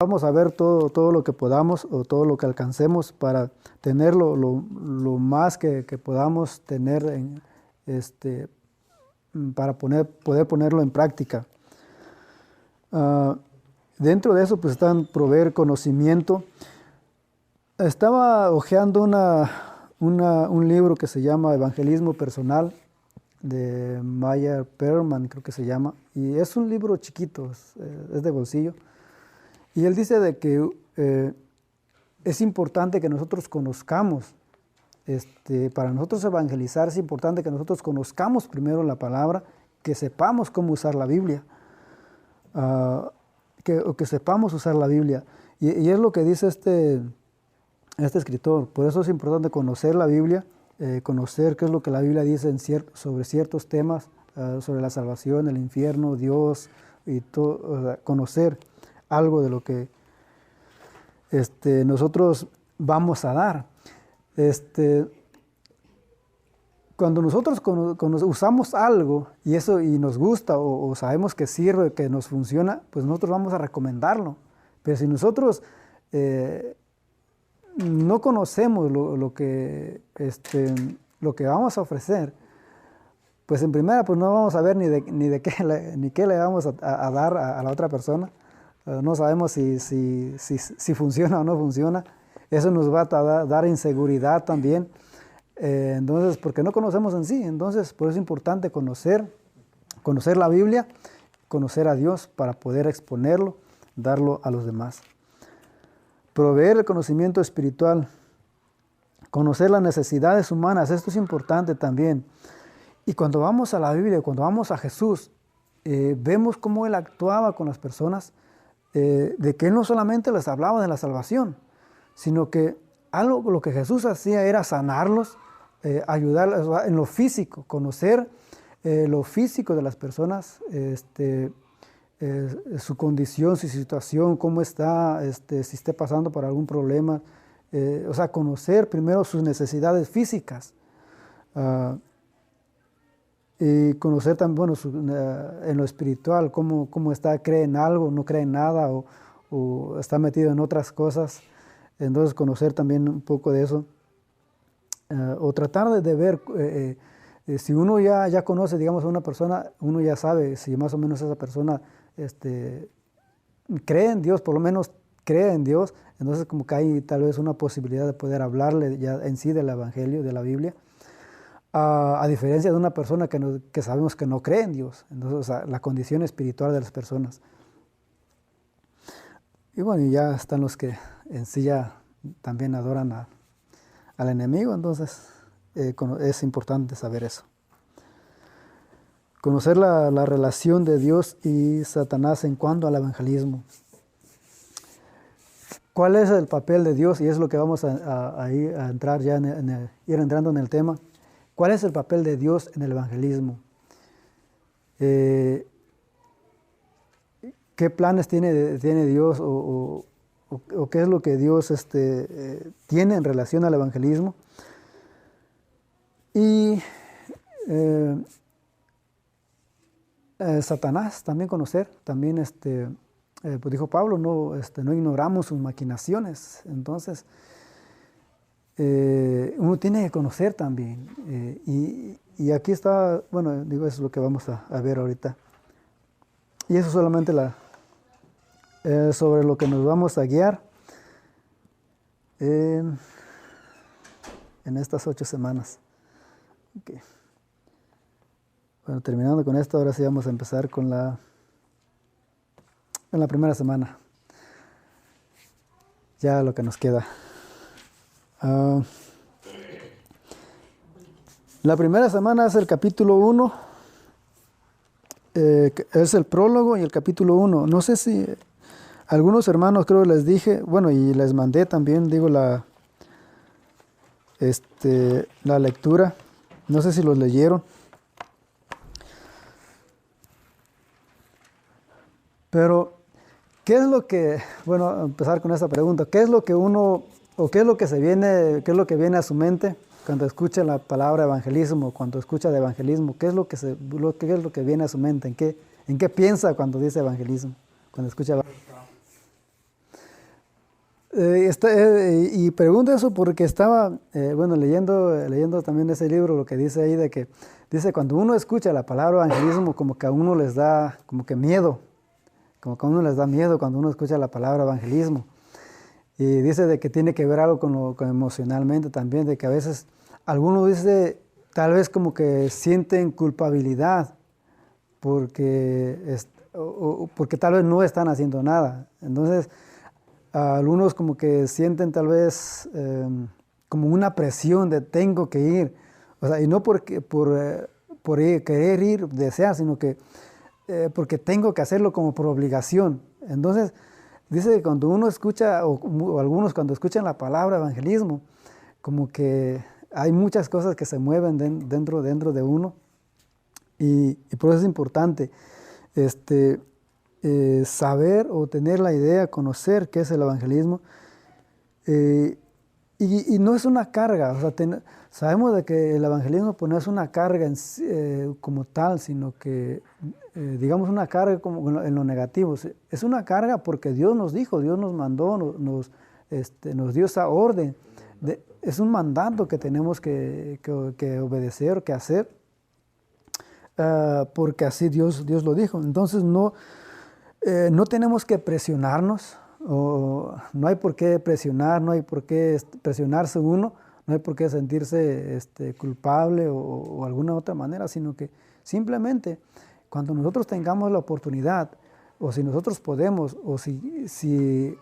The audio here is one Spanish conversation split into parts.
vamos a ver todo lo que podamos o todo lo que alcancemos para tener lo más que podamos tener para poder ponerlo en práctica. Dentro de eso pues están proveer conocimiento. Estaba hojeando un libro que se llama Evangelismo Personal de Meyer Perlman, creo que se llama, y es un libro chiquito, es de bolsillo. Y él dice de que es importante que nosotros conozcamos, para nosotros evangelizar es importante que nosotros conozcamos primero la palabra, que sepamos cómo usar la Biblia, que sepamos usar la Biblia. Y es lo que dice este escritor. Por eso es importante conocer la Biblia, conocer qué es lo que la Biblia dice sobre ciertos temas, sobre la salvación, el infierno, Dios, y todo, conocer algo de lo que nosotros vamos a dar. Cuando nosotros usamos algo y nos gusta o sabemos que sirve, que nos funciona, pues nosotros vamos a recomendarlo. Pero si nosotros no conocemos lo que vamos a ofrecer, pues en primera pues no vamos a ver ni qué le vamos a dar a la otra persona. No sabemos si funciona o no funciona. Eso nos va a dar inseguridad también. Entonces, porque no conocemos en sí. Entonces, por eso es importante conocer la Biblia, conocer a Dios para poder exponerlo, darlo a los demás. Proveer el conocimiento espiritual, conocer las necesidades humanas, esto es importante también. Y cuando vamos a la Biblia, cuando vamos a Jesús, vemos cómo Él actuaba con las personas, de que Él no solamente les hablaba de la salvación, sino que lo que Jesús hacía era sanarlos, ayudarlos en lo físico, conocer lo físico de las personas, su condición, su situación, cómo está, si está pasando por algún problema, o sea, conocer primero sus necesidades físicas, y conocer también, bueno, en lo espiritual, cómo está, cree en algo, no cree en nada, o está metido en otras cosas. Entonces, conocer también un poco de eso, o tratar de ver, si uno ya conoce, digamos, a una persona, uno ya sabe si más o menos esa persona cree en Dios, por lo menos cree en Dios. Entonces, como que hay tal vez una posibilidad de poder hablarle ya en sí del Evangelio, de la Biblia, a diferencia de una persona que sabemos que no cree en Dios. Entonces, o sea, la condición espiritual de las personas. Y bueno, ya están los que en sí ya también adoran al enemigo. Entonces, es importante saber eso. Conocer la relación de Dios y Satanás en cuanto al evangelismo. ¿Cuál es el papel de Dios? Y es lo que vamos a entrar ya ir entrando en el tema. ¿Cuál es el papel de Dios en el evangelismo? ¿Qué planes tiene Dios o qué es lo que Dios tiene en relación al evangelismo? Y Satanás también conocer, también pues dijo Pablo, no ignoramos sus maquinaciones. Entonces, uno tiene que conocer también. Y aquí está, bueno, digo, eso es lo que vamos a ver ahorita. Y eso solamente sobre lo que nos vamos a guiar en estas 8 semanas. Okay. Bueno, terminando con esto, ahora sí vamos a empezar con la primera semana. Ya lo que nos queda. La primera semana es el capítulo 1, es el prólogo y el capítulo 1. No sé si algunos hermanos, creo que les dije, bueno, y les mandé también, digo, la lectura. No sé si los leyeron. Pero, ¿qué es lo que, bueno, a empezar con esta pregunta, ¿qué es lo que uno, o qué es lo que qué es lo que viene a su mente cuando escucha la palabra evangelismo, cuando escucha de evangelismo? ¿Qué es lo que viene a su mente? ¿En qué piensa cuando dice evangelismo? Cuando escucha Y pregunto eso porque estaba, bueno, leyendo también ese libro, lo que dice ahí de que, dice, cuando uno escucha la palabra evangelismo, como que a uno les da, como que miedo, como que a uno les da miedo cuando uno escucha la palabra evangelismo. Y dice de que tiene que ver algo con emocionalmente también, de que a veces algunos dice, tal vez como que sienten culpabilidad porque, porque tal vez no están haciendo nada. Entonces, algunos como que sienten tal vez como una presión de tengo que ir, o sea, y no querer ir, desear, sino que porque tengo que hacerlo como por obligación. Entonces, dice que cuando uno escucha, o algunos cuando escuchan la palabra evangelismo, como que hay muchas cosas que se mueven dentro de uno, y por eso es importante saber o tener la idea, conocer qué es el evangelismo. Y no es una carga, o sea, sabemos de que el evangelismo pues, no es una carga como tal, sino que, digamos, una carga como en lo negativo. Es una carga porque Dios nos dijo, Dios nos mandó, nos dio esa orden. Es un mandato que tenemos que obedecer, que hacer, porque así Dios lo dijo. Entonces no tenemos que presionarnos, o no hay por qué presionar, no hay por qué presionarse uno, no hay por qué sentirse culpable o alguna otra manera, sino que simplemente cuando nosotros tengamos la oportunidad, o si nosotros podemos, o si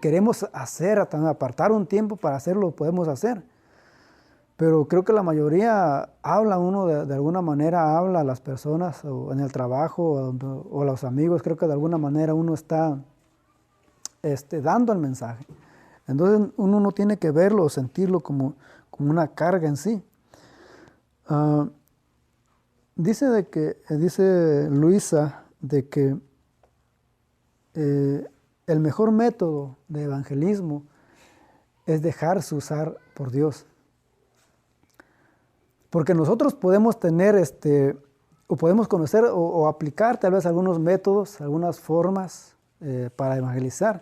queremos hacer, apartar un tiempo para hacerlo, podemos hacer. Pero creo que la mayoría habla uno de alguna manera, habla a las personas o en el trabajo o a los amigos, creo que de alguna manera uno está dando el mensaje. Entonces uno no tiene que verlo o sentirlo como una carga en sí. Dice Luisa de que el mejor método de evangelismo es dejarse usar por Dios. Porque nosotros podemos tener, o podemos conocer o aplicar tal vez algunos métodos, algunas formas para evangelizar.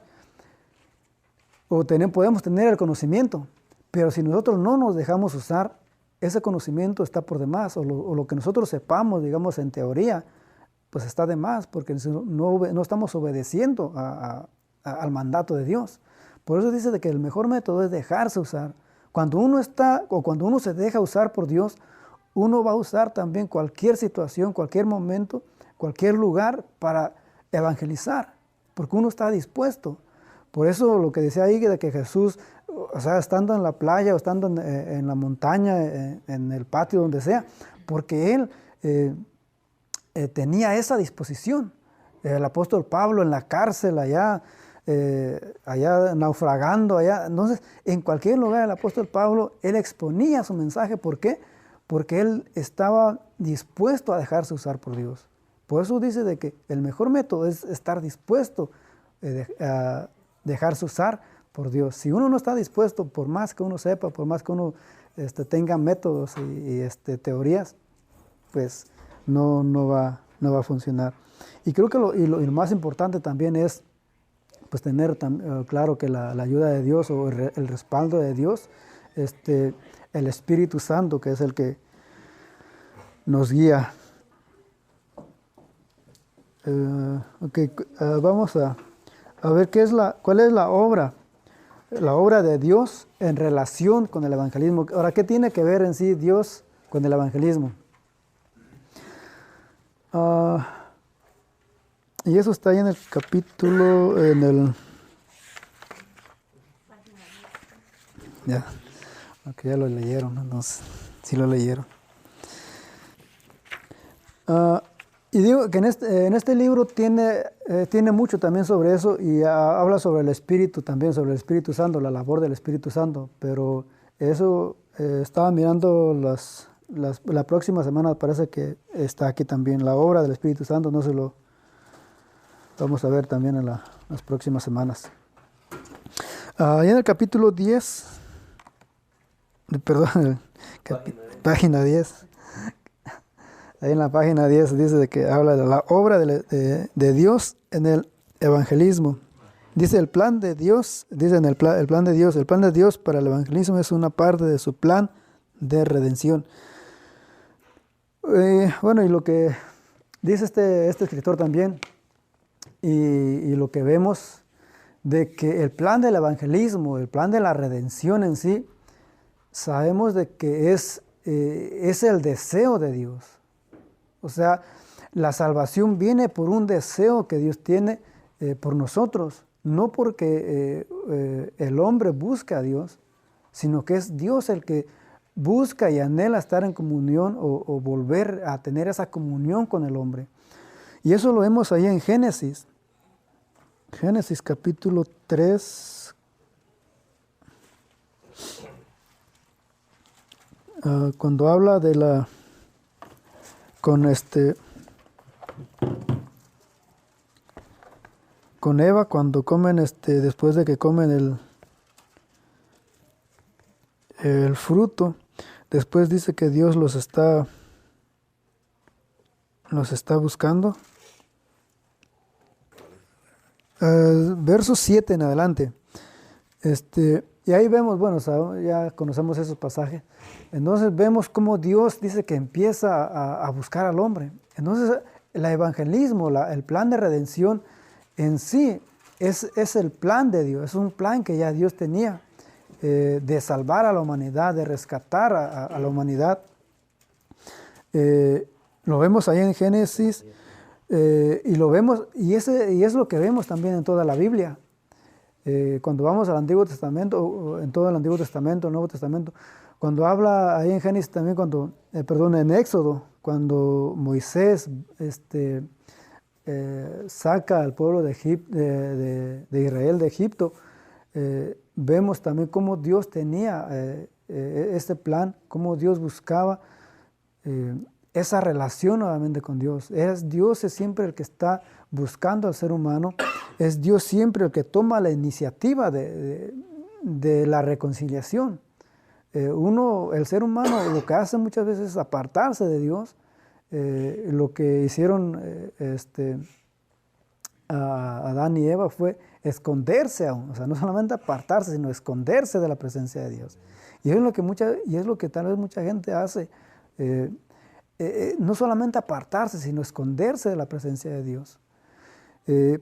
O podemos tener el conocimiento, pero si nosotros no nos dejamos usar, ese conocimiento está por demás, o lo que nosotros sepamos, digamos, en teoría, pues está de más, porque no estamos obedeciendo al mandato de Dios. Por eso dice de que el mejor método es dejarse usar. Cuando uno se deja usar por Dios, uno va a usar también cualquier situación, cualquier momento, cualquier lugar para evangelizar, porque uno está dispuesto. Por eso lo que decía ahí, de que Jesús, o sea, estando en la playa o estando en la montaña, en el patio, donde sea, porque Él tenía esa disposición. El apóstol Pablo en la cárcel allá naufragando allá. Entonces, en cualquier lugar el apóstol Pablo, él exponía su mensaje. ¿Por qué? Porque él estaba dispuesto a dejarse usar por Dios. Por eso dice de que el mejor método es estar dispuesto a dejarse usar por Dios. Si uno no está dispuesto, por más que uno sepa, por más que uno tenga métodos y teorías, pues no va a funcionar. Y creo que lo más importante también es pues tener claro que la ayuda de Dios o el respaldo de Dios, el Espíritu Santo, que es el que nos guía. Vamos a ver cuál es la obra de Dios en relación con el evangelismo. Ahora, ¿qué tiene que ver en sí Dios con el evangelismo? Y eso está ahí en el capítulo, ya, aunque ya lo leyeron, entonces, sí lo leyeron. Y digo que en este libro tiene mucho también sobre eso, y habla sobre el Espíritu también, sobre el Espíritu Santo, la labor del Espíritu Santo, pero eso estaba mirando la próxima semana, parece que está aquí también, la obra del Espíritu Santo, no se lo vamos a ver también en las próximas semanas. Ahí en el capítulo 10, perdón, página 10, ahí en la página 10 dice de que habla de la obra de Dios en el evangelismo. Dice el plan de Dios, dicen el plan de Dios para el evangelismo es una parte de su plan de redención. Bueno, y lo que dice este escritor también, y lo que vemos de que el plan del evangelismo, el plan de la redención en sí, sabemos de que es el deseo de Dios. O sea, la salvación viene por un deseo que Dios tiene por nosotros, no porque el hombre busca a Dios, sino que es Dios el que busca y anhela estar en comunión o volver a tener esa comunión con el hombre. Y eso lo vemos ahí en Génesis. Génesis capítulo 3. Cuando habla de la... con Eva, cuando comen, después de que comen el fruto, después dice que Dios los está buscando. Verso 7 en adelante. Y ahí vemos, bueno, ya conocemos esos pasajes. Entonces vemos cómo Dios dice que empieza a buscar al hombre. Entonces el evangelismo, el plan de redención en sí es el plan de Dios, es un plan que ya Dios tenía de salvar a la humanidad, de rescatar a la humanidad. Lo vemos ahí en Génesis y lo vemos, y es lo que vemos también en toda la Biblia. Cuando vamos al Antiguo Testamento, en todo el Antiguo Testamento, el Nuevo Testamento, cuando habla ahí en Génesis también, en Éxodo, cuando Moisés saca al pueblo de Israel de Egipto, vemos también cómo Dios tenía este plan, cómo Dios buscaba esa relación nuevamente con Dios. Dios es siempre el que está buscando al ser humano, es Dios siempre el que toma la iniciativa de la reconciliación. El ser humano lo que hace muchas veces es apartarse de Dios. Lo que hicieron a Adán y Eva fue esconderse aún, o sea, no solamente apartarse, sino esconderse de la presencia de Dios. Y es lo que tal vez mucha gente hace, no solamente apartarse, sino esconderse de la presencia de Dios.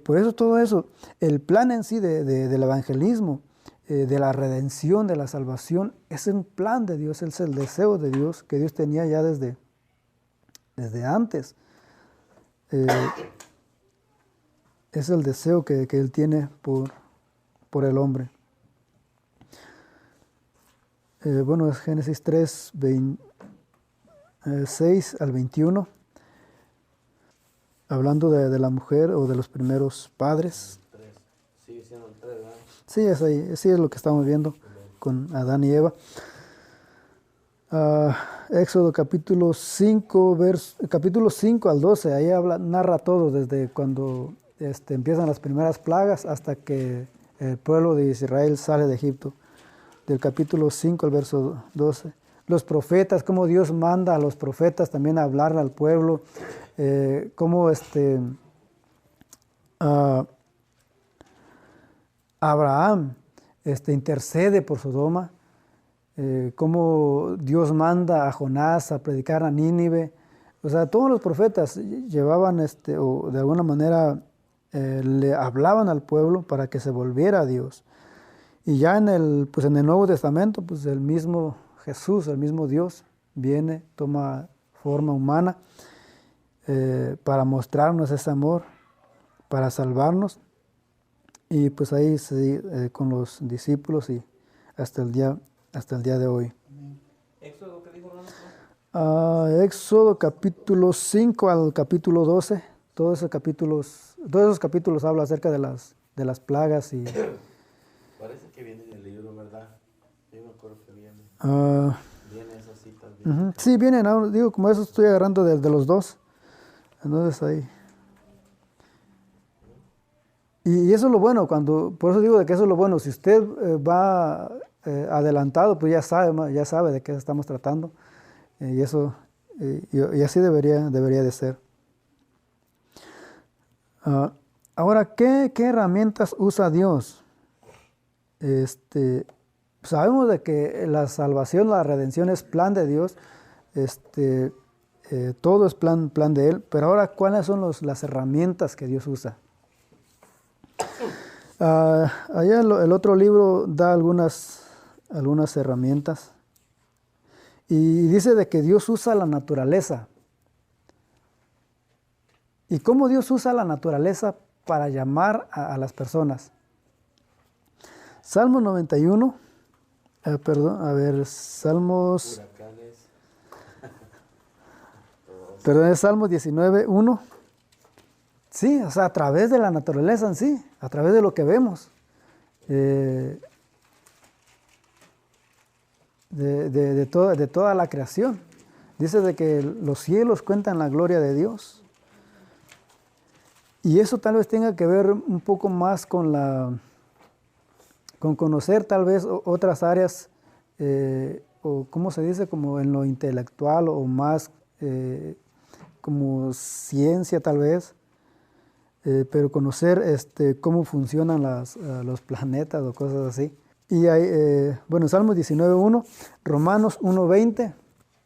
Por eso todo eso, el plan en sí del evangelismo, de la redención, de la salvación, es un plan de Dios, es el deseo de Dios que Dios tenía ya desde antes. Es el deseo que Él tiene por el hombre. Bueno, es Génesis 3, 6 al 21, hablando de la mujer o de los primeros padres. Sigue siendo el 3, ¿verdad? Sí, sí es lo que estamos viendo con Adán y Eva. Éxodo capítulo 5 al 12, ahí narra todo desde cuando empiezan las primeras plagas hasta que el pueblo de Israel sale de Egipto. Del capítulo 5 al verso 12. Los profetas, cómo Dios manda a los profetas también a hablar al pueblo, cómo Abraham intercede por Sodoma, cómo Dios manda a Jonás a predicar a Nínive. O sea, todos los profetas llevaban, o de alguna manera le hablaban al pueblo para que se volviera a Dios. Y ya en el Nuevo Testamento, pues el mismo Jesús, el mismo Dios, viene, toma forma humana para mostrarnos ese amor, para salvarnos. Y pues ahí con los discípulos y hasta el día de hoy. ¿Éxodo qué dijo, hermano? Éxodo capítulo 5 al capítulo 12, todos esos capítulos hablan acerca de las plagas y... Parece que viene en el libro, ¿verdad? Yo me acuerdo que viene. Viene esas citas. Sí, vienen, digo, como eso estoy agarrando de los dos. Entonces ahí. Y eso es lo bueno, por eso digo de que eso es lo bueno. Si usted va adelantado, pues ya sabe de qué estamos tratando. Y eso, y así debería de ser. Ahora, ¿qué herramientas usa Dios? Sabemos de que la salvación, la redención es plan de Dios, todo es plan de Él, pero ahora, ¿cuáles son las herramientas que Dios usa? Allá el otro libro da algunas herramientas y dice de que Dios usa la naturaleza. ¿Y cómo Dios usa la naturaleza para llamar a las personas? Salmo 91, Salmos... Perdón, es Salmos 19, 1. Sí, o sea, a través de la naturaleza en sí, a través de lo que vemos. De toda la creación. Dice de que los cielos cuentan la gloria de Dios. Y eso tal vez tenga que ver un poco más con conocer tal vez otras áreas, o ¿cómo se dice? Como en lo intelectual o más como ciencia tal vez, pero conocer cómo funcionan los planetas o cosas así. Y hay, Salmos 19.1, Romanos 1.20,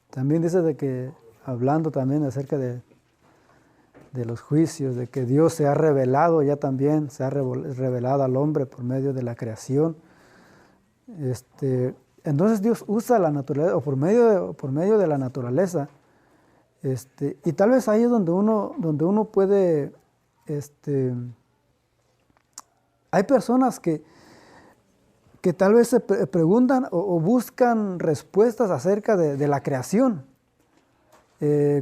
también dice de que, hablando también acerca de los juicios, de que Dios se ha revelado ya también, se ha revelado al hombre por medio de la creación. Entonces Dios usa la naturaleza, o por medio de la naturaleza, y tal vez ahí es donde uno puede, hay personas que tal vez se preguntan o buscan respuestas acerca de la creación.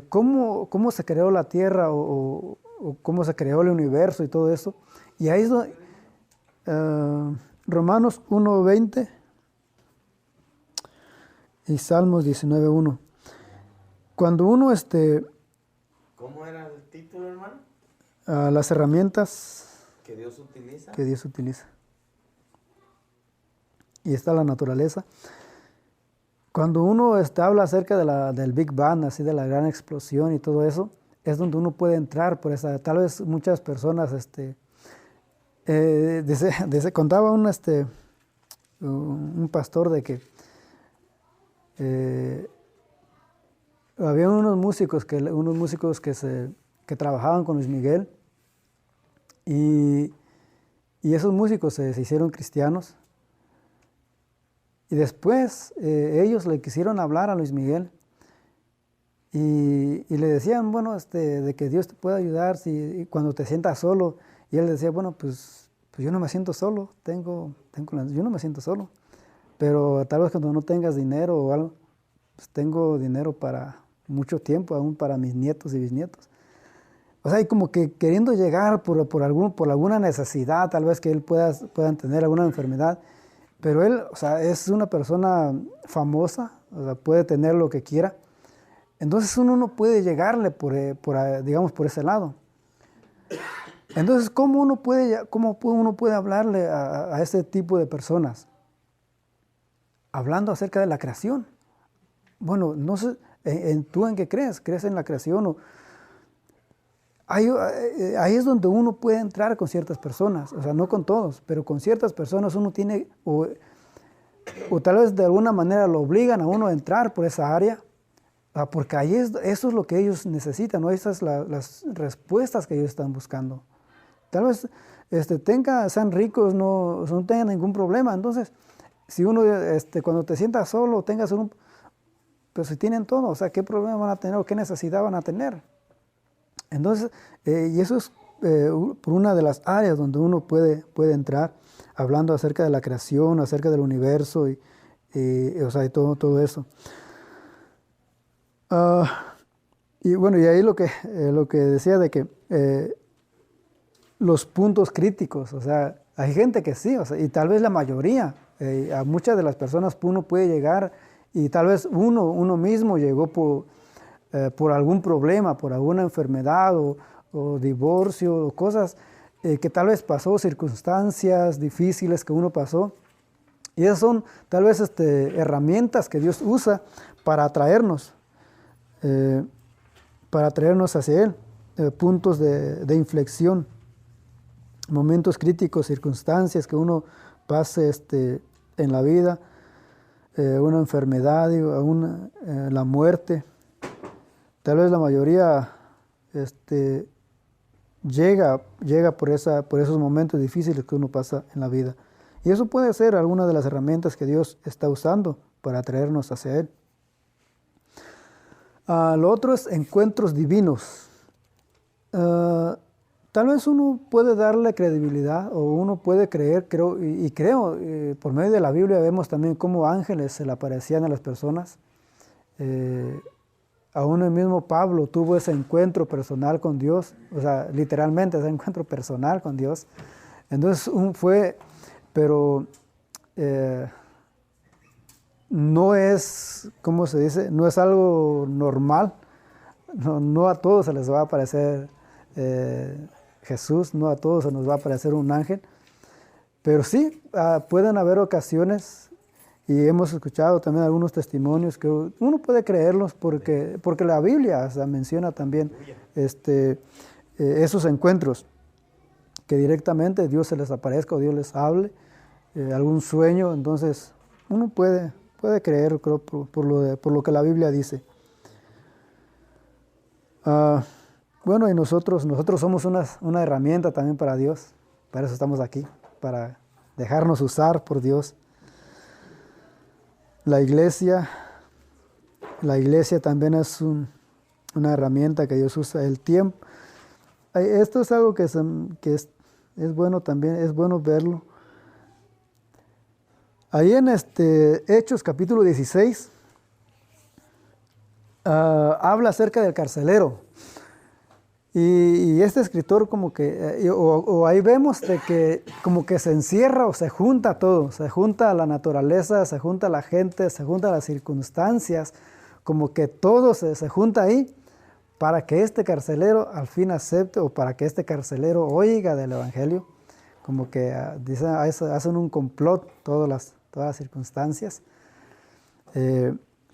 ¿Cómo se creó la tierra o cómo se creó el universo y todo eso? Y ahí es donde, Romanos 1.20 y Salmos 19.1. Cuando uno ¿Cómo era el título, hermano? Las herramientas que Dios utiliza. Y está la naturaleza. Cuando uno habla acerca del Big Bang, así de la gran explosión y todo eso, es donde uno puede entrar por esa. Tal vez muchas personas, contaba un pastor de que había unos músicos que trabajaban con Luis Miguel y esos músicos se hicieron cristianos. Y después ellos le quisieron hablar a Luis Miguel y le decían, bueno, de que Dios te puede ayudar cuando te sientas solo. Y él decía, bueno, pues yo no me siento solo, yo no me siento solo. Pero tal vez cuando no tengas dinero o algo, pues tengo dinero para mucho tiempo, aún para mis nietos y bisnietos. O sea, y como que queriendo llegar por alguna necesidad, tal vez que él puedan tener alguna enfermedad. Pero él, o sea, es una persona famosa, o sea, puede tener lo que quiera. Entonces uno no puede llegarle digamos, por ese lado. Entonces, ¿cómo uno puede hablarle a ese tipo de personas? Hablando acerca de la creación. Bueno, no sé, ¿tú en qué crees? ¿Crees en la creación? Ahí es donde uno puede entrar con ciertas personas, o sea, no con todos, pero con ciertas personas uno tiene, o tal vez de alguna manera lo obligan a uno a entrar por esa área, porque ahí eso es lo que ellos necesitan, ¿no? Esas son las respuestas que ellos están buscando. Tal vez sean ricos, no tengan ningún problema. Entonces, si uno cuando te sientas solo, pues si tienen todo, o sea, ¿qué problema van a tener o qué necesidad van a tener? Entonces, y eso es por una de las áreas donde uno puede entrar, hablando acerca de la creación, acerca del universo y todo eso. Y bueno, y ahí lo que decía de que los puntos críticos, o sea, hay gente que sí, o sea, y tal vez la mayoría, a muchas de las personas uno puede llegar y tal vez uno mismo llegó por algún problema, por alguna enfermedad o divorcio o cosas que tal vez pasó, circunstancias difíciles que uno pasó. Y esas son tal vez herramientas que Dios usa para atraernos hacia Él, puntos de inflexión. momentos críticos, circunstancias que uno pase en la vida, una enfermedad, la muerte. Tal vez la mayoría llega por esos momentos difíciles que uno pasa en la vida. Y eso puede ser alguna de las herramientas que Dios está usando para atraernos hacia Él. Lo otro es encuentros divinos. Tal vez uno puede darle credibilidad o uno puede creer, creo, por medio de la Biblia vemos también cómo ángeles se le aparecían a las personas. Aún el mismo Pablo tuvo ese encuentro personal con Dios, o sea, literalmente ese encuentro personal con Dios. Entonces pero no es, ¿cómo se dice? No es algo normal. No a todos se les va a aparecer Jesús, no a todos se nos va a aparecer un ángel, pero sí pueden haber ocasiones, y hemos escuchado también algunos testimonios que uno puede creerlos porque la Biblia menciona también esos encuentros, que directamente Dios se les aparezca o Dios les hable, algún sueño. Entonces uno puede creer, creo, por lo que la Biblia dice. Bueno, y nosotros somos una herramienta también para Dios. Para eso estamos aquí, para dejarnos usar por Dios. La iglesia también es una herramienta que Dios usa. El tiempo. Esto es algo que es bueno también, es bueno verlo. Ahí en Hechos capítulo 16 habla acerca del carcelero. Y este escritor como que, o ahí vemos de que como que se encierra o se junta todo, se junta la naturaleza, se junta la gente, se junta las circunstancias, como que todo se junta ahí para que este carcelero al fin acepte o para que este carcelero oiga del Evangelio. Como que hacen un complot todas las circunstancias.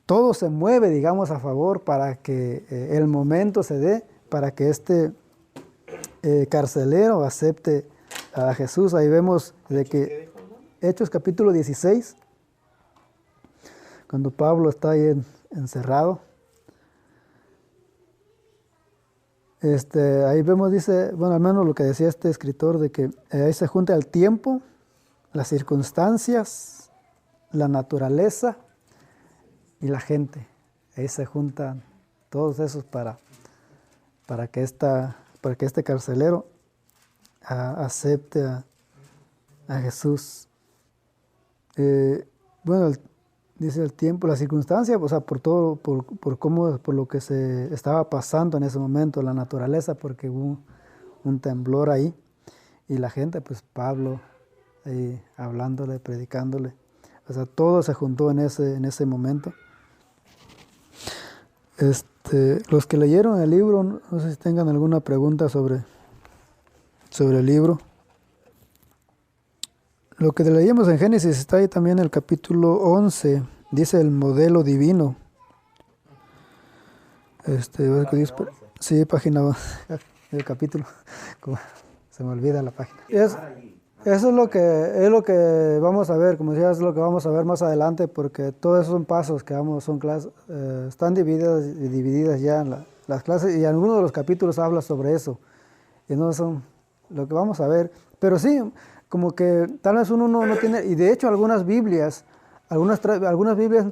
Todo se mueve, digamos, a favor para que el momento se dé, para que este carcelero acepte a Jesús. Ahí vemos de que Hechos capítulo 16, cuando Pablo está ahí encerrado, ahí vemos, dice, bueno, al menos lo que decía este escritor, de que ahí se junta el tiempo, las circunstancias, la naturaleza y la gente. Ahí se juntan todos esos para que este carcelero acepte a Jesús. Bueno, dice el tiempo, la circunstancia, o sea, por lo que se estaba pasando en ese momento, la naturaleza, porque hubo un temblor ahí, y la gente, pues Pablo ahí hablándole, predicándole, o sea, todo se juntó en ese momento. Los que leyeron el libro, no sé si tengan alguna pregunta sobre el libro. Lo que leímos en Génesis está ahí también en el capítulo 11, dice el modelo divino. Sí, página 11, el capítulo, se me olvida la página. Eso es lo que vamos a ver, como decía, es lo que vamos a ver más adelante, porque todos esos son pasos que son clases, están divididas ya en las clases, y algunos de los capítulos habla sobre eso, y no son lo que vamos a ver, pero sí, como que tal vez uno no tiene, y de hecho algunas Biblias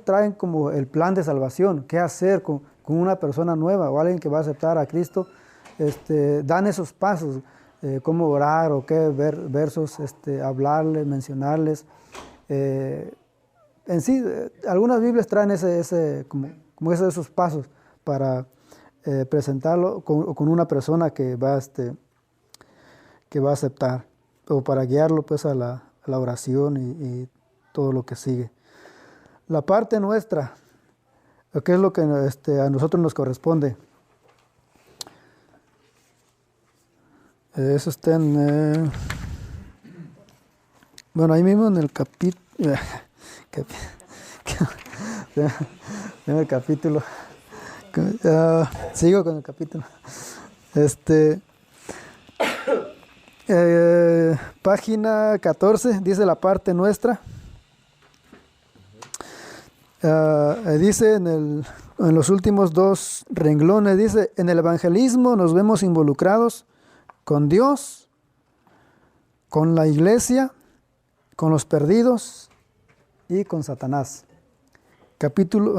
traen como el plan de salvación, qué hacer con una persona nueva o alguien que va a aceptar a Cristo, dan esos pasos. Cómo orar o qué versos hablarles, mencionarles. En sí, algunas Biblias traen como esos pasos para presentarlo con una persona que va a aceptar, o para guiarlo pues a la oración y todo lo que sigue. La parte nuestra, ¿qué es lo que a nosotros nos corresponde? Eso está bueno, ahí mismo en el capítulo, en el capítulo, sigo con el capítulo. Página 14, dice la parte nuestra. Dice en los últimos 2 renglones, dice, en el evangelismo nos vemos involucrados con Dios, con la iglesia, con los perdidos y con Satanás. Capítulo,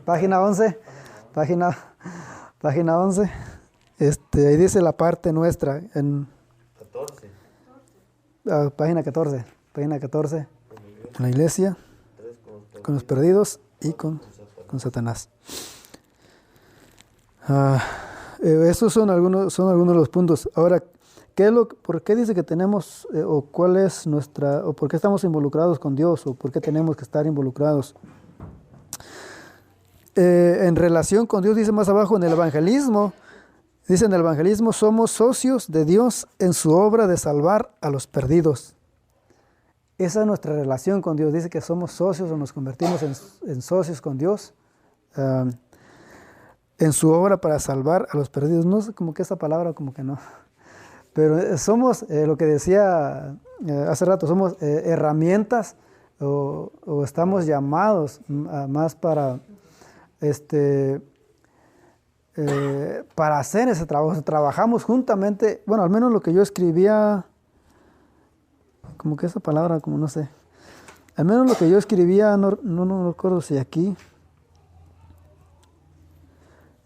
página 11, página 11, ahí dice la parte nuestra, en 14. Página 14, con la iglesia, con los perdidos y con Satanás. Estos son algunos de los puntos. Ahora, ¿por qué dice que tenemos, o cuál es nuestra, o por qué estamos involucrados con Dios, o por qué tenemos que estar involucrados? En relación con Dios, dice más abajo, en el evangelismo somos socios de Dios en su obra de salvar a los perdidos. Esa es nuestra relación con Dios. Dice que somos socios o nos convertimos en socios con Dios en su obra para salvar a los perdidos. No sé, como que esa palabra como que no. Pero somos, lo que decía hace rato, somos herramientas o estamos llamados más para hacer ese trabajo. Trabajamos juntamente, bueno, al menos lo que yo escribía, como que esa palabra, como no sé, al menos lo que yo escribía, no recuerdo si aquí,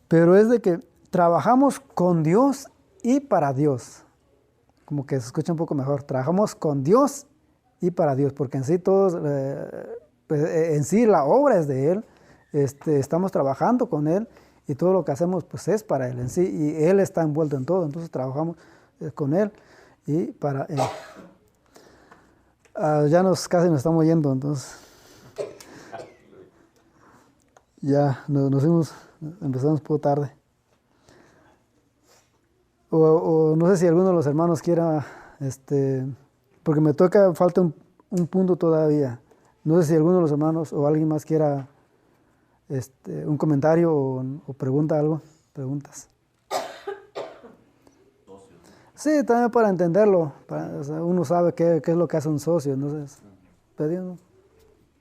pero es de que trabajamos con Dios y para Dios. Como que se escucha un poco mejor. Trabajamos con Dios y para Dios, porque en sí todos, en sí la obra es de Él. Estamos trabajando con Él y todo lo que hacemos pues es para Él en sí, y Él está envuelto en todo, entonces trabajamos con Él y para Él. Casi nos estamos yendo, entonces ya empezamos un poco tarde. O no sé si alguno de los hermanos quiera, porque falta un punto todavía. No sé si alguno de los hermanos o alguien más quiera un comentario o pregunta algo, preguntas. Sí, también para entenderlo, o sea, uno sabe qué es lo que hace un socio, entonces, pero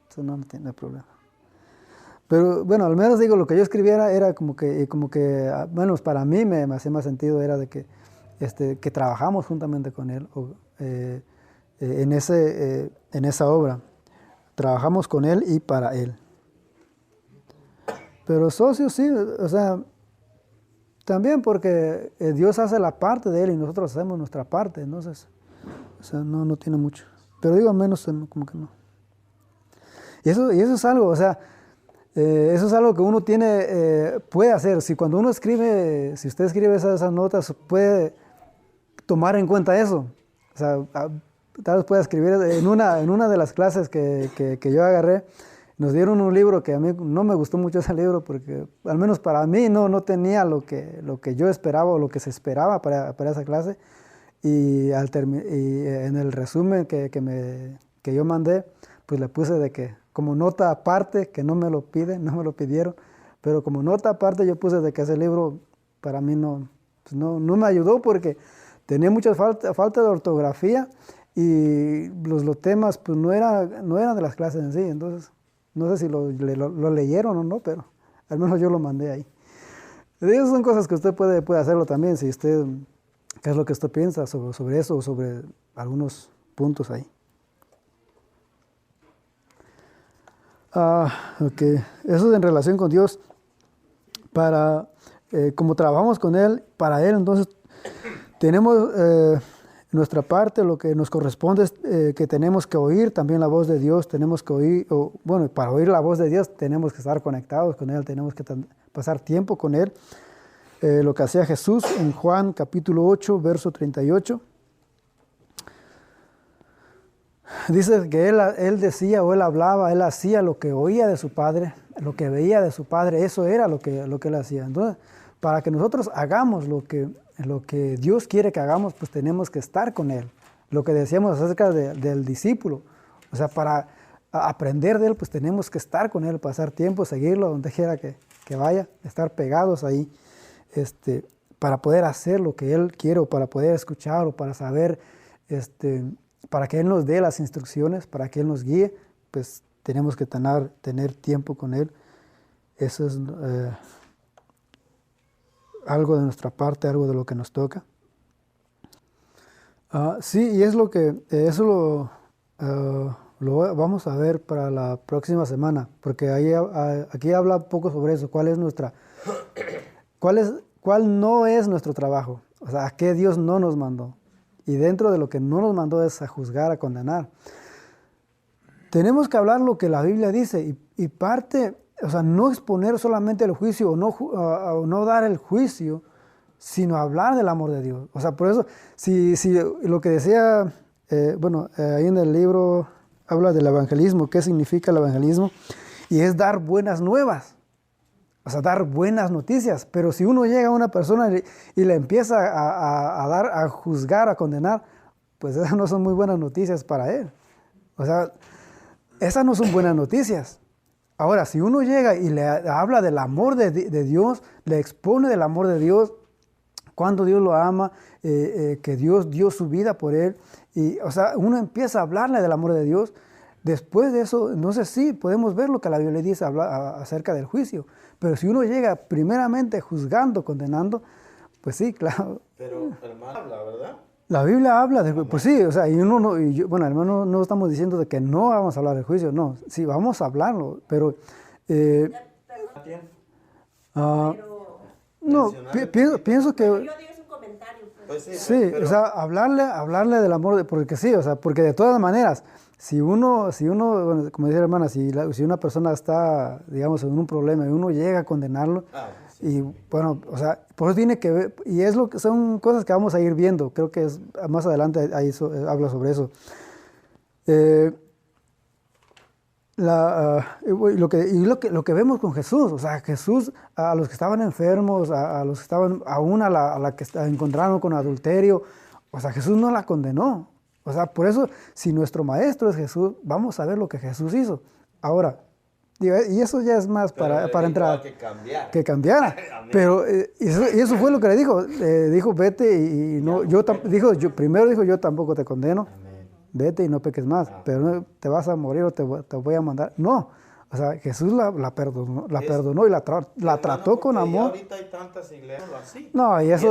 eso no tiene problema. Pero bueno, al menos digo, lo que yo escribiera era como que bueno, para mí me hacía más sentido, era de que trabajamos juntamente con Él en esa obra. Trabajamos con Él y para Él. Pero socios sí, o sea, también porque Dios hace la parte de Él y nosotros hacemos nuestra parte, entonces, o sea, no tiene mucho. Pero digo, al menos como que no. Y eso es algo, o sea, eso es algo que uno puede hacer. Si cuando uno escribe, si usted escribe esas notas, puede tomar en cuenta eso. O sea, tal vez pueda escribir en una de las clases que yo agarré, nos dieron un libro que a mí no me gustó mucho ese libro porque al menos para mí no tenía lo que yo esperaba o lo que se esperaba para esa clase. Y en el resumen que yo mandé, pues le puse de que como nota aparte, que no me lo pidieron, pero como nota aparte yo puse de que ese libro para mí no me ayudó porque tenía mucha falta de ortografía y los temas pues no eran de las clases en sí, entonces no sé si lo leyeron o no, pero al menos yo lo mandé ahí. Esas son cosas que usted puede hacerlo también, si usted, qué es lo que usted piensa sobre eso o sobre algunos puntos ahí. Ok, eso es en relación con Dios. Como trabajamos con Él, para Él, entonces tenemos nuestra parte, lo que nos corresponde es que tenemos que oír también la voz de Dios, tenemos que oír, para oír la voz de Dios tenemos que estar conectados con Él, tenemos que pasar tiempo con Él. Lo que hacía Jesús en Juan capítulo 8, verso 38. Dice que él decía o él hablaba, él hacía lo que oía de su Padre, lo que veía de su Padre, eso era lo que él hacía. Entonces, para que nosotros hagamos lo que Dios quiere que hagamos, pues tenemos que estar con Él. Lo que decíamos acerca del discípulo, o sea, para aprender de Él, pues tenemos que estar con Él, pasar tiempo, seguirlo donde quiera que vaya, estar pegados ahí, para poder hacer lo que Él quiere, o para poder escuchar, o para saber, para que Él nos dé las instrucciones, para que Él nos guíe, pues tenemos que tener tiempo con Él. Eso es algo de nuestra parte, algo de lo que nos toca. Sí, y es lo que, eso lo vamos a ver para la próxima semana, porque aquí habla un poco sobre eso, cuál no es nuestro trabajo, o sea, a qué Dios no nos mandó. Y dentro de lo que no nos mandó es a juzgar, a condenar. Tenemos que hablar lo que la Biblia dice, y parte, o sea, no exponer solamente el juicio, o no dar el juicio, sino hablar del amor de Dios. O sea, por eso, si lo que decía, ahí en el libro habla del evangelismo, qué significa el evangelismo, y es dar buenas nuevas, o sea, dar buenas noticias. Pero si uno llega a una persona y le empieza a juzgar, a condenar, pues esas no son muy buenas noticias para él. O sea, esas no son buenas noticias. Ahora, si uno llega y le habla del amor de Dios, le expone del amor de Dios, cuánto Dios lo ama, que Dios dio su vida por él, y, o sea, uno empieza a hablarle del amor de Dios. Después de eso, entonces sí, podemos ver lo que la Biblia dice acerca del juicio. Pero si uno llega primeramente juzgando, condenando, pues sí, claro. Pero hermano, habla, ¿verdad? La Biblia habla de, pues sí, o sea, hermano, no estamos diciendo de que no vamos a hablar del juicio, no, sí, vamos a hablarlo, pero... no, pienso que... Yo digo es un comentario. Pues sí, sí, pero... o sea, hablarle del amor, porque sí, o sea, porque de todas maneras, si uno, bueno, como decía la hermana, si una persona está, digamos, en un problema y uno llega a condenarlo, y bueno, o sea, por eso tiene que ver, y son cosas que vamos a ir viendo, creo que es más adelante ahí habla sobre eso. Lo que vemos con Jesús, o sea, Jesús a los que estaban enfermos, a los que estaban, aún a la que encontraron con adulterio, o sea, Jesús no la condenó. O sea, por eso, si nuestro maestro es Jesús, vamos a ver lo que Jesús hizo. Ahora, y eso ya es más para entrar. Que cambiara. Pero y eso fue lo que le dijo. Dijo, vete y no, primero dijo, yo tampoco te condeno. Vete y no peques más, pero no te vas a morir o te voy a mandar. No, o sea, Jesús la perdonó y la trató con amor. Ahorita hay tantas iglesias así. No, y eso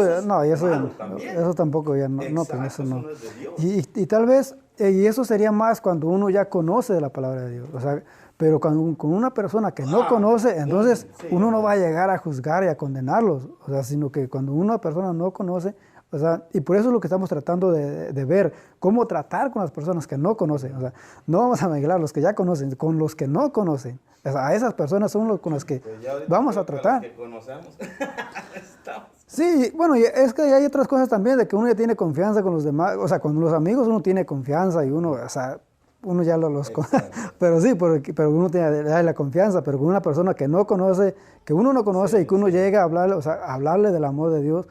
tampoco ya no. Exacto, pues eso no. no es de Dios. Y tal vez, y eso sería más cuando uno ya conoce de la palabra de Dios. O sea, pero con una persona que no conoce, entonces uno no va a llegar a juzgar y a condenarlos. O sea, sino que cuando una persona no conoce, o sea, y por eso es lo que estamos tratando de ver, cómo tratar con las personas que no conocen. O sea, no vamos a mezclar los que ya conocen con los que no conocen. O sea, a esas personas son con las que vamos a tratar. Que conocemos. Sí, bueno, y es que hay otras cosas también, de que uno ya tiene confianza con los demás. O sea, con los amigos uno tiene confianza y uno, o sea, uno ya los conoce. Pero sí, pero uno tiene la confianza, pero con una persona que no conoce, que uno no conoce y que uno llega a hablarle, o sea, hablarle del amor de Dios,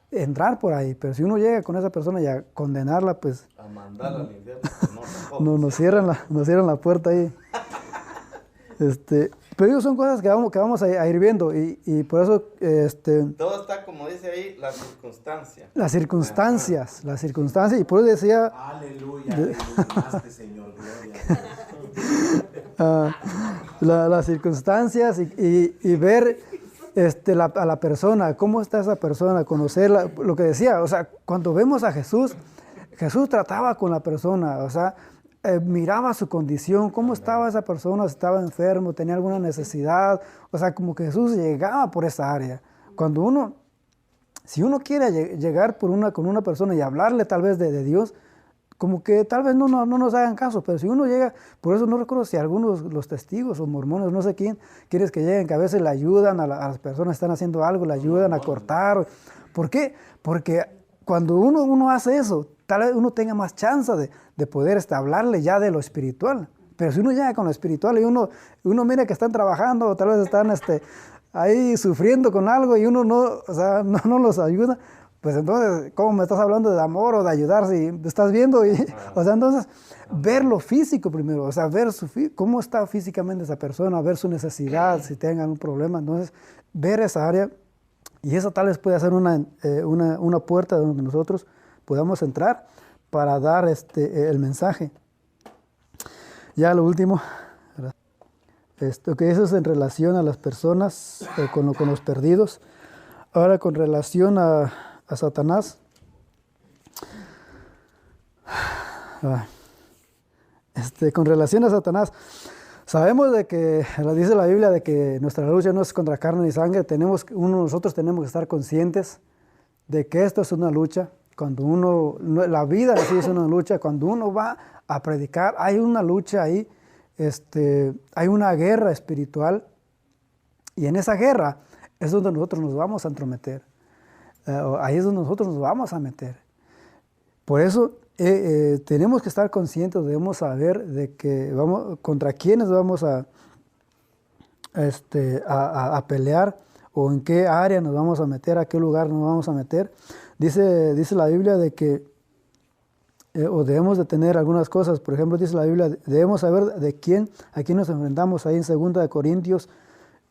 entrar por ahí. Pero si uno llega con esa persona y a condenarla, pues... A mandarla al infierno, no, nos cierran la puerta ahí. Pero son cosas que vamos a ir viendo y por eso... todo está, como dice ahí, las circunstancias. Las circunstancias, y por eso decía... Aleluya, aleluya, Señor, gloria. Las circunstancias y ver a la persona, cómo está esa persona, conocerla, lo que decía, o sea, cuando vemos a Jesús trataba con la persona, o sea, miraba su condición, cómo estaba esa persona, si estaba enfermo, tenía alguna necesidad, o sea, como que Jesús llegaba por esa área. Si uno quiere llegar con una persona y hablarle tal vez de Dios, como que tal vez no nos hagan caso, pero si uno llega, por eso no recuerdo si algunos, los testigos o mormones, no sé quién, quieres que lleguen, que a veces le ayudan a las personas que están haciendo algo, le ayudan a cortar. ¿Por qué? Porque cuando uno hace eso, tal vez uno tenga más chance de poder hablarle ya de lo espiritual. Pero si uno llega con lo espiritual y uno mira que están trabajando, o tal vez están ahí sufriendo con algo y uno no los ayuda, pues entonces, ¿cómo me estás hablando de amor o de ayudar si estás viendo? O sea, entonces, ver lo físico primero, o sea, ver cómo está físicamente esa persona, ver su necesidad, si tengan un problema. Entonces, ver esa área Y eso tal vez puede ser una puerta donde nosotros podamos entrar para dar el mensaje. Ya lo último, que eso es en relación a las personas, con los perdidos. Ahora con relación a Satanás. Con relación a Satanás, sabemos de que, dice la Biblia, de que nuestra lucha no es contra carne ni sangre. Nosotros tenemos que estar conscientes de que esto es una lucha. Cuando la vida sí es una lucha. Cuando uno va a predicar, hay una lucha ahí, hay una guerra espiritual. Y en esa guerra es donde nosotros nos vamos a entrometer. Ahí es donde nosotros nos vamos a meter. Por eso tenemos que estar conscientes, debemos saber de que contra quiénes vamos a pelear, o en qué área nos vamos a meter, a qué lugar nos vamos a meter. Dice la Biblia de que o debemos de tener algunas cosas. Por ejemplo, dice la Biblia, debemos saber a quién nos enfrentamos. Ahí en 2 Corintios,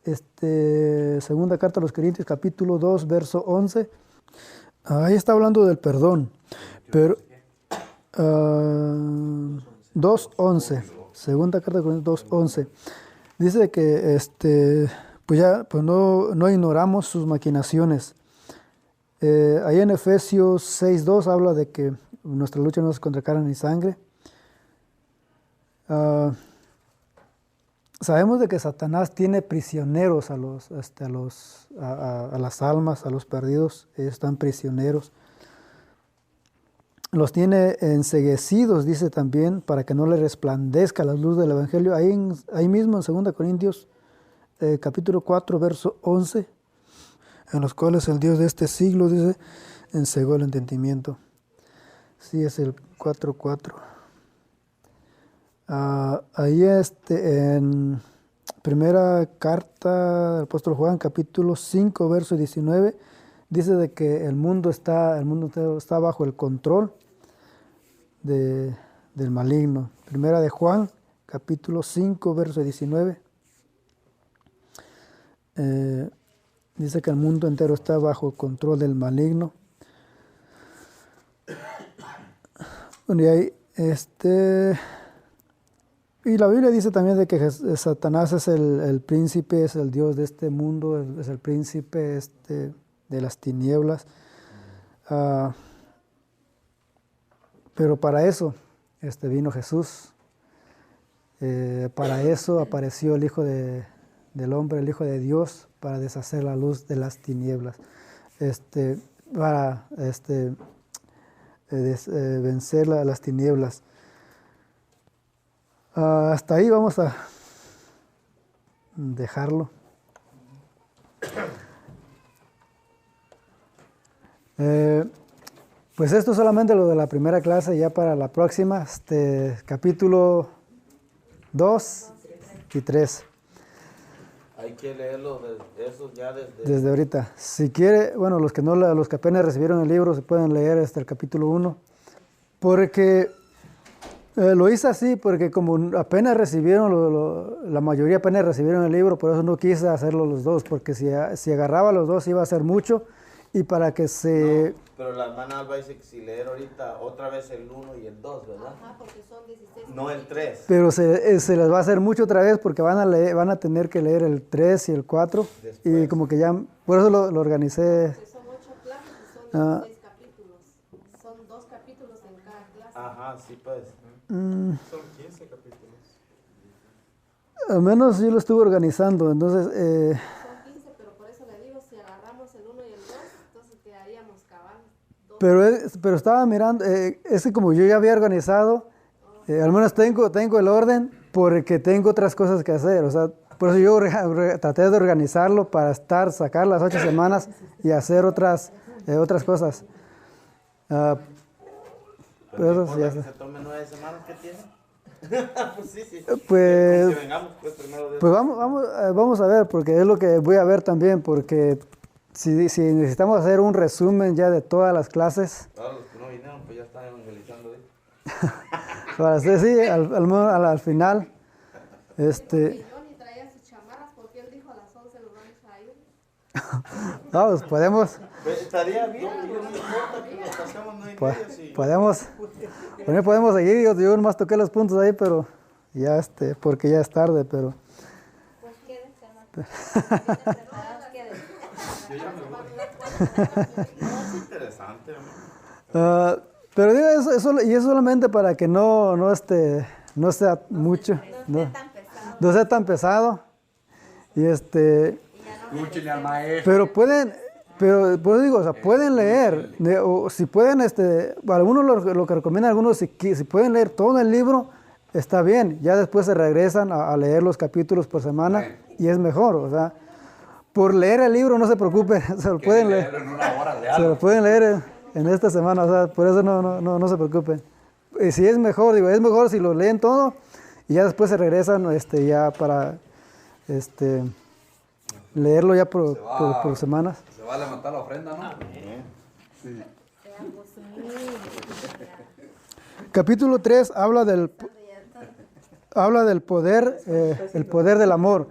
segunda carta a los Corintios, capítulo 2, verso 11. Ahí está hablando del perdón, pero 2:11, segunda carta de Corintios 2:11, dice que pues no ignoramos sus maquinaciones. Ahí en Efesios 6:2 habla de que nuestra lucha no es contra carne ni sangre. Sabemos de que Satanás tiene prisioneros a las almas, a los perdidos. Ellos están prisioneros. Los tiene enceguecidos, dice también, para que no le resplandezca la luz del Evangelio. Ahí mismo en 2 Corintios, capítulo 4, verso 11, en los cuales el Dios de este siglo, dice, encegó el entendimiento. Sí, es el 4:4. Ahí en primera carta del apóstol Juan, capítulo 5, verso 19, dice de que el mundo está bajo el control del maligno. Primera de Juan, capítulo 5, verso 19. Dice que el mundo entero está bajo control del maligno. Bueno, y ahí, y la Biblia dice también de que Satanás es el príncipe, es el Dios de este mundo, es el príncipe de las tinieblas. Pero para eso vino Jesús. Para eso apareció el Hijo del Hombre, el Hijo de Dios, para deshacer la luz de las tinieblas, para vencer las tinieblas. Hasta ahí vamos a dejarlo. Pues esto es solamente lo de la primera clase. Ya para la próxima, capítulo 2 y 3. Hay que leerlo eso ya desde ahorita. Si quiere, bueno, los que apenas recibieron el libro, se pueden leer el capítulo 1. Porque lo hice así, porque como apenas recibieron, la mayoría apenas recibieron el libro, por eso no quise hacerlo los dos, porque si agarraba los dos iba a ser mucho, y para que se... No, pero la hermana Alba dice que si leer ahorita otra vez el 1 y el 2, ¿verdad? Ajá, porque son 16. No el 3. Pero se les va a hacer mucho otra vez, porque van a tener que leer el 3 y el 4, y como que ya, por eso lo organicé. Porque son 8 clases y son 16 capítulos. Son 2 capítulos en cada clase. Ajá, sí pues. Son 15 capítulos. Al menos yo lo estuve organizando, entonces... Son 15, pero por eso le digo, si agarramos el 1 y el 2, entonces quedaríamos cabal. Pero estaba mirando, es que como yo ya había organizado, al menos tengo el orden, porque tengo otras cosas que hacer. O sea, por eso yo traté de organizarlo para sacar las 8 semanas y hacer otras cosas. Pero eso ya que se tome 9 semanas que tiene. Pues sí. Pues, que vengamos, primero pues vamos a ver, porque es lo que voy a ver también, porque si necesitamos hacer un resumen ya de todas las clases. Todos los que no vinieron, pues ya están evangelizando. Para hacer, sí, al final. Johnny traía sus chamarras porque él dijo a las 11 nos vamos a ir. No, pues podemos, Estaría bien, no importa que nos pasemos 9 y po- media, sí. podemos seguir. Yo nomás toqué los puntos ahí, pero ya porque ya es tarde, pero Pues quédense, hermano. Quédense. Yo ya me voy. No, es interesante, hermano. pero digo eso, y es solamente para que no sea mucho, no, Tan pesado. no sea tan pesado. Y Escúchenle al maestro. pero pues digo, o sea, pueden leer, o si pueden, algunos lo que recomiendan, algunos si pueden leer todo el libro, está bien, ya después se regresan a leer los capítulos por semana y es mejor, o sea, por leer el libro no se preocupen, se lo pueden leer, En una hora de se algo. lo pueden leer en esta semana, o sea, por eso no se preocupen. Y si es mejor, digo, es mejor si lo leen todo y ya después se regresan, ya para, leerlo ya por semanas. Se va a levantar la ofrenda, ¿no? Capítulo 3 habla del poder, el poder del amor.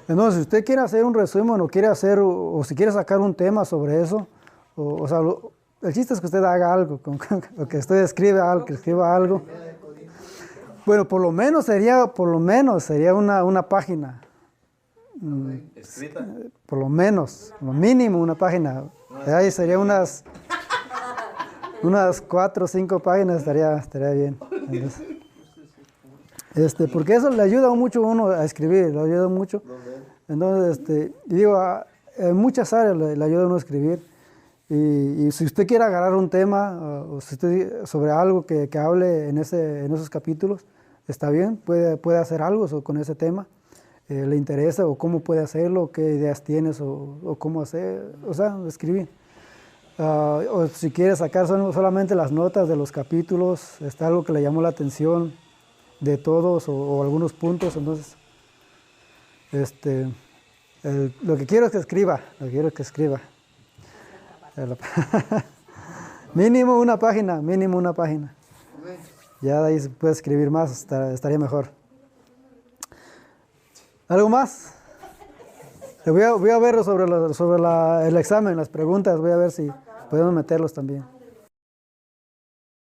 Entonces, si usted quiere hacer un resumen o quiere o si quiere sacar un tema sobre eso, o sea, el chiste es que usted haga algo, o que usted escriba algo. Bueno, por lo menos sería una página. ¿Escrita? Por lo menos, lo mínimo una página. Ahí sería unas 4 o 5 páginas estaría bien. Entonces, porque eso le ayuda mucho a uno a escribir, le ayuda mucho. Entonces, digo, en muchas áreas le ayuda a uno a escribir. Y si usted quiere agarrar un tema o si usted sobre algo que hable en esos capítulos, está bien, puede hacer algo con ese tema. Le interesa o cómo puede hacerlo, qué ideas tienes o cómo hacer, o sea, escribir. O si quiere sacar solamente las notas de los capítulos, está algo que le llamó la atención de todos o algunos puntos, entonces, lo que quiero es que escriba, mínimo una página. Ya de ahí se puede escribir más, estaría mejor. ¿Algo más? Voy a ver sobre el examen, las preguntas, voy a ver si podemos meterlos también.